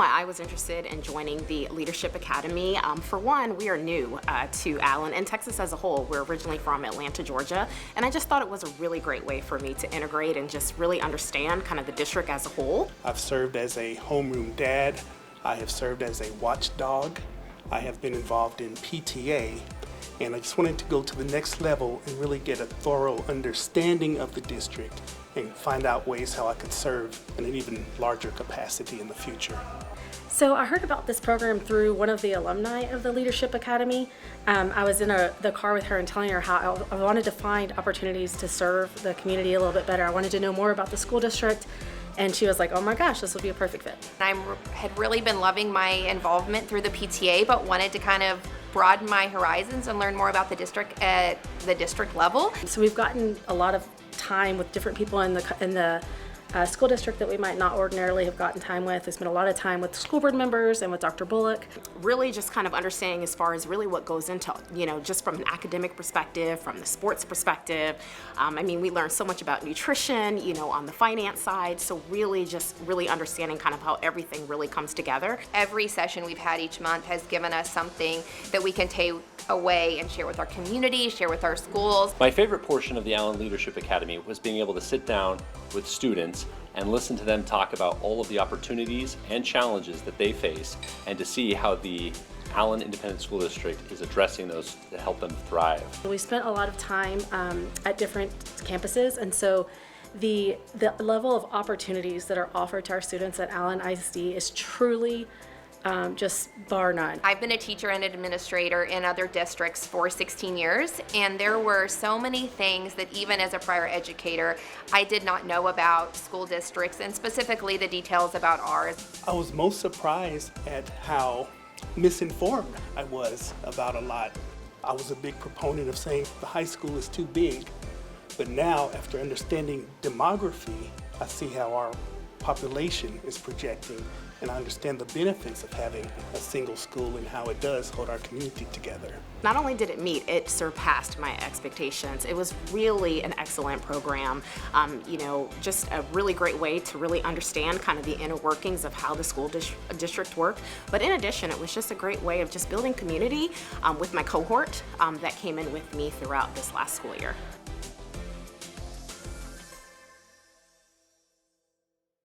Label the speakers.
Speaker 1: why I was interested in joining the Leadership Academy. For one, we are new to Allen and Texas as a whole. We're originally from Atlanta, Georgia, and I just thought it was a really great way for me to integrate and just really understand kind of the district as a whole.
Speaker 2: I've served as a homeroom dad. I have served as a watchdog. I have been involved in PTA, and I just wanted to go to the next level and really get a thorough understanding of the district and find out ways how I could serve in an even larger capacity in the future.
Speaker 3: So I heard about this program through one of the alumni of the Leadership Academy. I was in the car with her and telling her how I wanted to find opportunities to serve the community a little bit better. I wanted to know more about the school district, and she was like, oh my gosh, this would be a perfect fit.
Speaker 4: I had really been loving my involvement through the PTA, but wanted to kind of broaden my horizons and learn more about the district at the district level.
Speaker 3: So we've gotten a lot of time with different people in the school district that we might not ordinarily have gotten time with. I spent a lot of time with school board members and with Dr. Bullock.
Speaker 1: Really just kind of understanding as far as really what goes into, just from an academic perspective, from the sports perspective. I mean, we learned so much about nutrition, on the finance side. So really just really understanding kind of how everything really comes together.
Speaker 4: Every session we've had each month has given us something that we can take away and share with our community, share with our schools.
Speaker 5: My favorite portion of the Allen Leadership Academy was being able to sit down with students and listen to them talk about all of the opportunities and challenges that they face, and to see how the Allen Independent School District is addressing those to help them thrive.
Speaker 3: We spent a lot of time at different campuses, and so the level of opportunities that are offered to our students at Allen ISD is truly just bar none.
Speaker 4: I've been a teacher and administrator in other districts for 16 years, and there were so many things that even as a prior educator, I did not know about school districts, and specifically the details about ours.
Speaker 2: I was most surprised at how misinformed I was about a lot. I was a big proponent of saying the high school is too big, but now after understanding demography, I see how our population is projecting, and I understand the benefits of having a single school and how it does hold our community together.
Speaker 1: Not only did it meet, it surpassed my expectations. It was really an excellent program. Just a really great way to really understand kind of the inner workings of how the school district worked. But in addition, it was just a great way of just building community with my cohort that came in with me throughout this last school year.